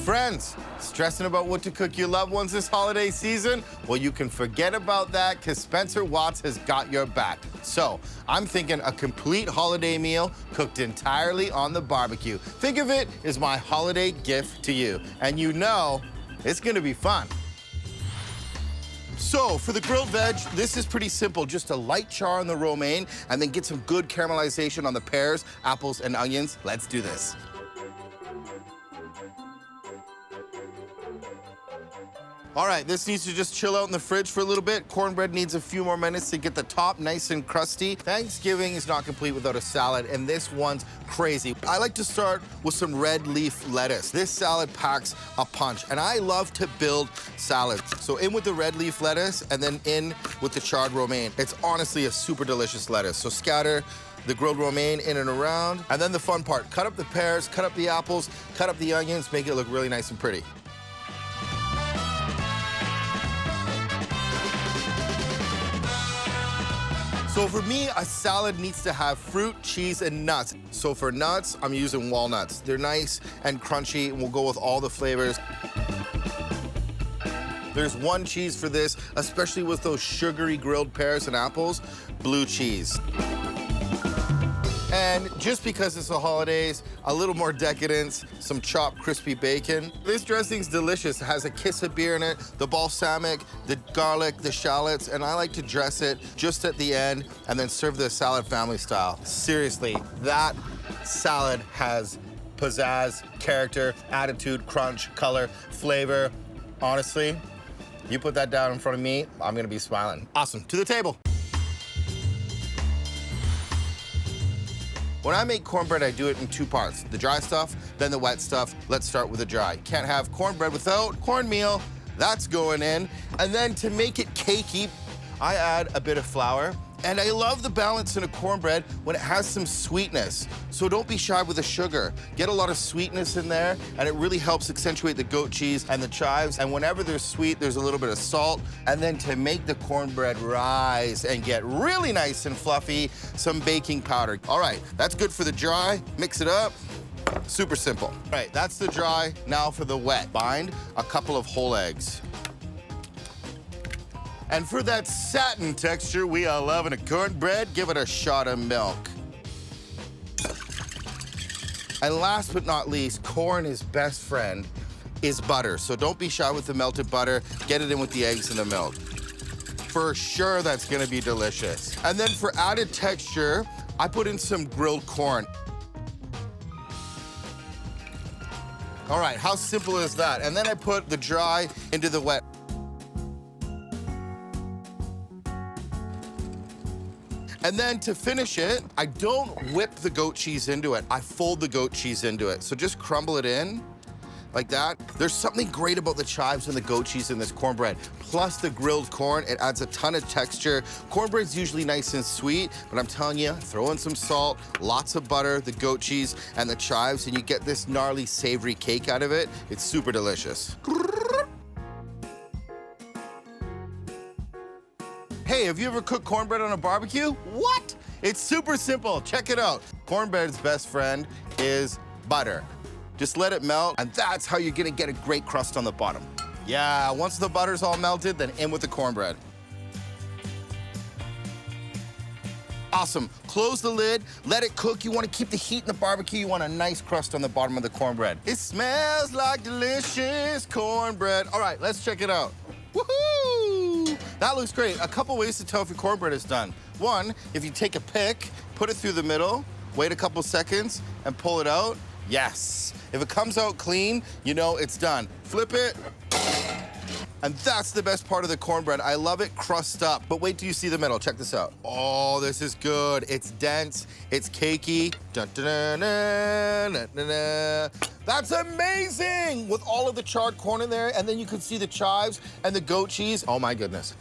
Friends, stressing about what to cook your loved ones this holiday season? Well, you can forget about that because Spencer Watts has got your back. So I'm thinking a complete holiday meal cooked entirely on the barbecue. Think of it as my holiday gift to you. And you know, it's gonna be fun. So for the grilled veg, this is pretty simple. Just a light char on the romaine and then get some good caramelization on the pears, apples, and onions. Let's do this. All right, this needs to just chill out in the fridge for a little bit. Cornbread needs a few more minutes to get the top nice and crusty. Thanksgiving is not complete without a salad, and this one's crazy. I like to start with some red leaf lettuce. This salad packs a punch, and I love to build salads. So in with the red leaf lettuce, and then in with the charred romaine. It's honestly a super delicious lettuce. So scatter the grilled romaine in and around, and then the fun part, cut up the pears, cut up the apples, cut up the onions, make it look really nice and pretty. So for me, a salad needs to have fruit, cheese, and nuts. So for nuts, I'm using walnuts. They're nice and crunchy, and we'll go with all the flavors. There's one cheese for this, especially with those sugary grilled pears and apples, blue cheese. And just because it's the holidays, a little more decadence, some chopped crispy bacon. This dressing's delicious. It has a kiss of beer in it, the balsamic, the garlic, the shallots, and I like to dress it just at the end and then serve the salad family style. Seriously, that salad has pizzazz, character, attitude, crunch, color, flavor. Honestly, you put that down in front of me, I'm gonna be smiling. Awesome, to the table. When I make cornbread, I do it in two parts. The dry stuff, then the wet stuff. Let's start with the dry. Can't have cornbread without cornmeal. That's going in. And then to make it cakey, I add a bit of flour. And I love the balance in a cornbread when it has some sweetness. So don't be shy with the sugar. Get a lot of sweetness in there, and it really helps accentuate the goat cheese and the chives. And whenever there's sweet, there's a little bit of salt. And then to make the cornbread rise and get really nice and fluffy, some baking powder. All right, that's good for the dry. Mix it up. Super simple. All right, that's the dry. Now for the wet. Bind a couple of whole eggs. And for that satin texture we are loving a cornbread, give it a shot of milk. And last but not least, corn's best friend is butter. So don't be shy with the melted butter. Get it in with the eggs and the milk. For sure, that's gonna be delicious. And then for added texture, I put in some grilled corn. All right, how simple is that? And then I put the dry into the wet. And then to finish it, I don't whip the goat cheese into it. I fold the goat cheese into it. So just crumble it in like that. There's something great about the chives and the goat cheese in this cornbread. Plus the grilled corn, it adds a ton of texture. Cornbread's usually nice and sweet, but I'm telling you, throw in some salt, lots of butter, the goat cheese, and the chives, and you get this gnarly, savory cake out of it. It's super delicious. Hey, have you ever cooked cornbread on a barbecue? What? It's super simple. Check it out. Cornbread's best friend is butter. Just let it melt, and that's how you're gonna get a great crust on the bottom. Yeah, once the butter's all melted, then in with the cornbread. Awesome. Close the lid, let it cook. You wanna keep the heat in the barbecue. You want a nice crust on the bottom of the cornbread. It smells like delicious cornbread. All right, let's check it out. Woohoo! That looks great. A couple ways to tell if your cornbread is done. One, if you take a pick, put it through the middle, wait a couple seconds, and pull it out. Yes. If it comes out clean, you know it's done. Flip it. And that's the best part of the cornbread. I love it crust up. But wait till you see the middle. Check this out. Oh, this is good. It's dense. It's cakey. Dun, dun, dun, dun, dun, dun, dun. That's amazing! With all of the charred corn in there, and then you can see the chives and the goat cheese. Oh my goodness.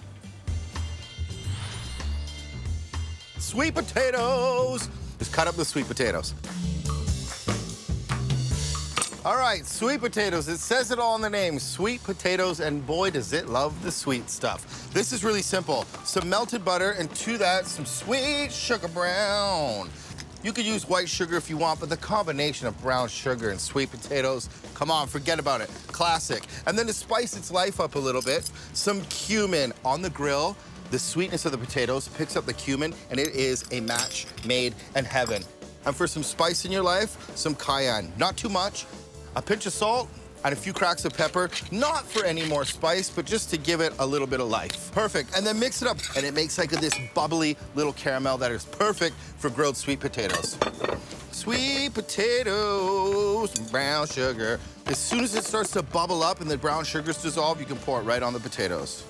Sweet potatoes. Just cut up the sweet potatoes. All right, sweet potatoes. It says it all in the name, sweet potatoes, and boy, does it love the sweet stuff. This is really simple. Some melted butter, and to that, some sweet sugar brown. You could use white sugar if you want, but the combination of brown sugar and sweet potatoes, come on, forget about it. Classic. And then to spice its life up a little bit, some cumin on the grill. The sweetness of the potatoes picks up the cumin, and it is a match made in heaven. And for some spice in your life, some cayenne. Not too much, a pinch of salt, and a few cracks of pepper, not for any more spice, but just to give it a little bit of life. Perfect, and then mix it up, and it makes like this bubbly little caramel that is perfect for grilled sweet potatoes. Sweet potatoes, brown sugar. As soon as it starts to bubble up and the brown sugars dissolve, you can pour it right on the potatoes.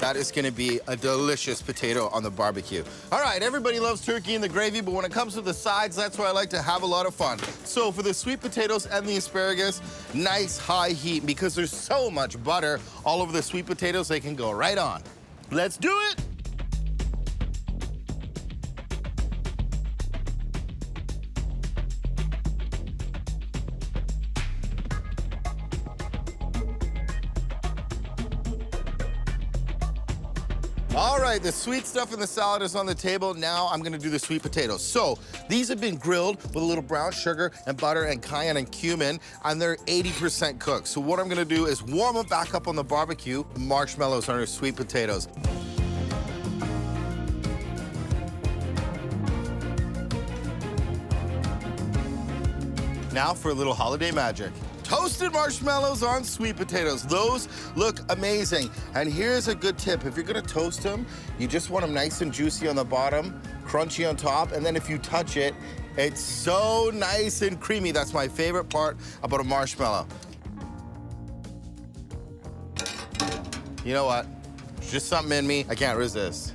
That is gonna be a delicious potato on the barbecue. All right, everybody loves turkey and the gravy, but when it comes to the sides, that's where I like to have a lot of fun. So for the sweet potatoes and the asparagus, nice high heat, because there's so much butter all over the sweet potatoes, they can go right on. Let's do it! All right, the sweet stuff in the salad is on the table. Now I'm gonna do the sweet potatoes. So these have been grilled with a little brown sugar and butter and cayenne and cumin, and they're 80% cooked. So what I'm gonna do is warm them back up on the barbecue, marshmallows on our sweet potatoes. Now for a little holiday magic. Toasted marshmallows on sweet potatoes. Those look amazing. And here's a good tip. If you're gonna toast them, you just want them nice and juicy on the bottom, crunchy on top, and then if you touch it, it's so nice and creamy. That's my favorite part about a marshmallow. You know what? There's just something in me. I can't resist.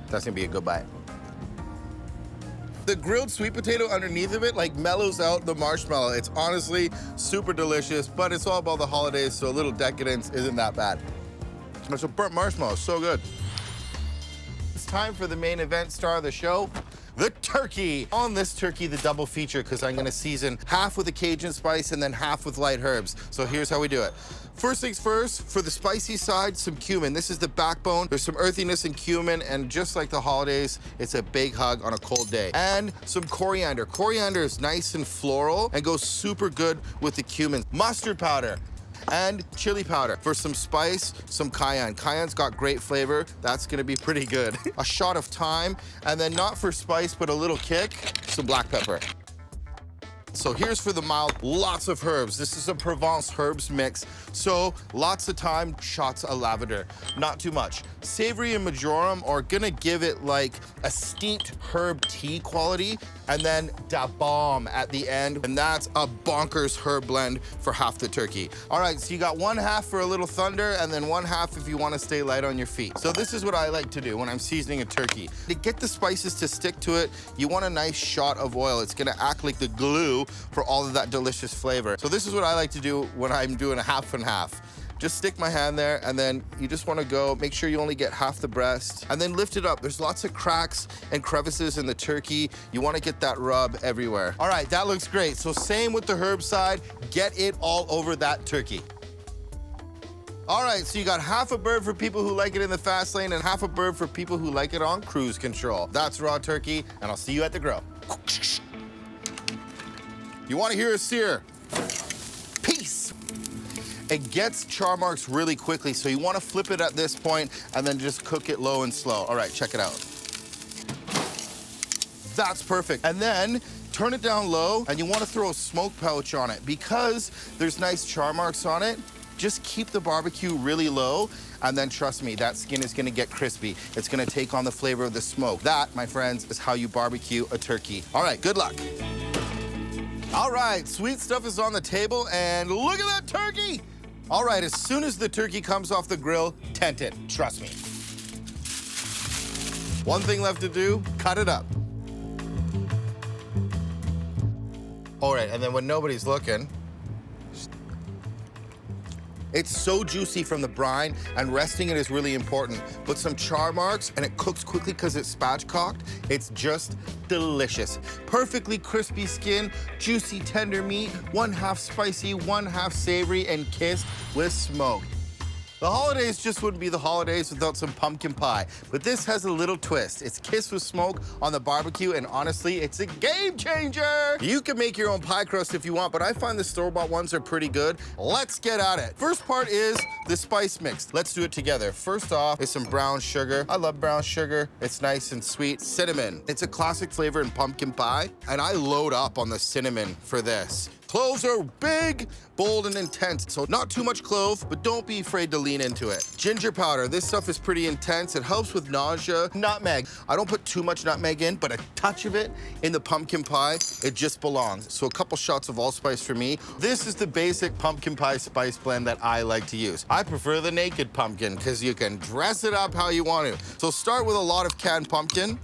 That's gonna be a good bite. The grilled sweet potato underneath of it like mellows out the marshmallow. It's honestly super delicious, but it's all about the holidays, so a little decadence isn't that bad. It's a burnt marshmallow, so good. It's time for the main event star of the show, the turkey. On this turkey, the double feature, because I'm gonna season half with a Cajun spice and then half with light herbs. So here's how we do it. First things first, for the spicy side, some cumin. This is the backbone. There's some earthiness in cumin, and just like the holidays, it's a big hug on a cold day. And some coriander. Coriander is nice and floral and goes super good with the cumin. Mustard powder and chili powder. For some spice, some cayenne. Cayenne's got great flavor. That's gonna be pretty good. A shot of thyme, and then not for spice, but a little kick, some black pepper. So here's for the mild, lots of herbs. This is a Provence herbs mix. So lots of thyme, shots of lavender, not too much. Savory and majoram are gonna give it like a steeped herb tea quality, and then da bomb at the end, and that's a bonkers herb blend for half the turkey. All right, so you got one half for a little thunder, and then one half if you wanna stay light on your feet. So this is what I like to do when I'm seasoning a turkey. To get the spices to stick to it, you want a nice shot of oil. It's gonna act like the glue for all of that delicious flavor. So this is what I like to do when I'm doing a half and half. Just stick my hand there, and then you just wanna go, make sure you only get half the breast, and then lift it up. There's lots of cracks and crevices in the turkey. You wanna get that rub everywhere. All right, that looks great. So same with the herb side, get it all over that turkey. All right, so you got half a bird for people who like it in the fast lane and half a bird for people who like it on cruise control. That's raw turkey, and I'll see you at the grill. You wanna hear a sear? Peace. It gets char marks really quickly, so you wanna flip it at this point and then just cook it low and slow. All right, check it out. That's perfect. And then turn it down low, and you wanna throw a smoke pouch on it. Because there's nice char marks on it, just keep the barbecue really low, and then trust me, that skin is gonna get crispy. It's gonna take on the flavor of the smoke. That, my friends, is how you barbecue a turkey. All right, good luck. All right, sweet stuff is on the table, and look at that turkey! All right, as soon as the turkey comes off the grill, tent it, trust me. One thing left to do, cut it up. All right, and then when nobody's looking, it's so juicy from the brine, and resting it is really important. Put some char marks, and it cooks quickly because it's spatchcocked. It's just delicious. Perfectly crispy skin, juicy, tender meat, one half spicy, one half savory, and kissed with smoke. The holidays just wouldn't be the holidays without some pumpkin pie. But this has a little twist. It's kissed with smoke on the barbecue, and honestly, it's a game changer. You can make your own pie crust if you want, but I find the store-bought ones are pretty good. Let's get at it. First part is the spice mix. Let's do it together. First off is some brown sugar. I love brown sugar. It's nice and sweet. Cinnamon. It's a classic flavor in pumpkin pie, and I load up on the cinnamon for this. Cloves are big, bold, and intense, so not too much clove, but don't be afraid to lean into it. Ginger powder, this stuff is pretty intense. It helps with nausea. Nutmeg, I don't put too much nutmeg in, but a touch of it in the pumpkin pie, it just belongs. So a couple shots of allspice for me. This is the basic pumpkin pie spice blend that I like to use. I prefer the naked pumpkin because you can dress it up how you want to. So start with a lot of canned pumpkin.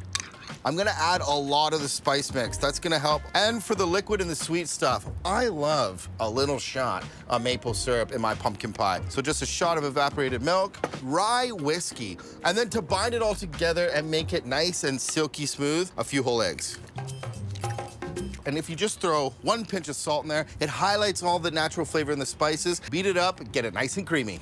I'm gonna add a lot of the spice mix. That's gonna help. And for the liquid and the sweet stuff, I love a little shot of maple syrup in my pumpkin pie. So just a shot of evaporated milk, rye whiskey, and then to bind it all together and make it nice and silky smooth, a few whole eggs. And if you just throw 1 pinch of salt in there, it highlights all the natural flavor in the spices. Beat it up, get it nice and creamy.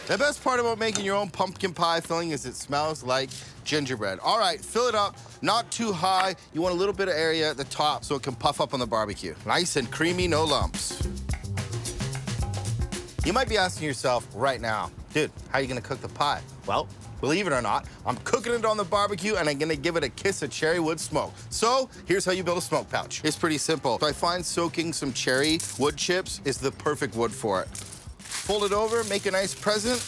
The best part about making your own pumpkin pie filling is it smells like gingerbread. All right, fill it up, not too high. You want a little bit of area at the top so it can puff up on the barbecue. Nice and creamy, no lumps. You might be asking yourself right now, dude, how are you gonna cook the pie? Well, believe it or not, I'm cooking it on the barbecue and I'm gonna give it a kiss of cherry wood smoke. So here's how you build a smoke pouch. It's pretty simple. So I find soaking some cherry wood chips is the perfect wood for it. Fold it over, make a nice present.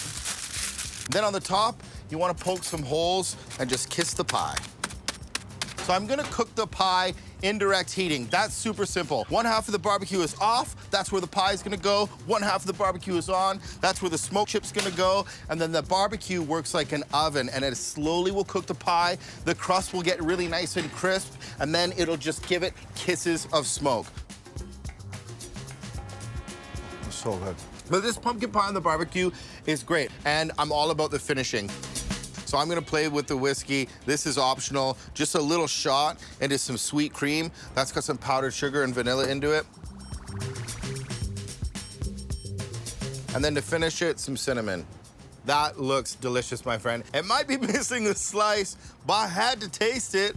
Then on the top, you want to poke some holes and just kiss the pie. So I'm gonna cook the pie indirect heating. That's super simple. One half of the barbecue is off, that's where the pie is gonna go. One half of the barbecue is on, that's where the smoke chip's gonna go. And then the barbecue works like an oven, and it slowly will cook the pie. The crust will get really nice and crisp, and then it'll just give it kisses of smoke. So good. But this pumpkin pie on the barbecue is great, and I'm all about the finishing. So I'm gonna play with the whiskey. This is optional. Just a little shot into some sweet cream. That's got some powdered sugar and vanilla into it. And then to finish it, some cinnamon. That looks delicious, my friend. It might be missing a slice, but I had to taste it.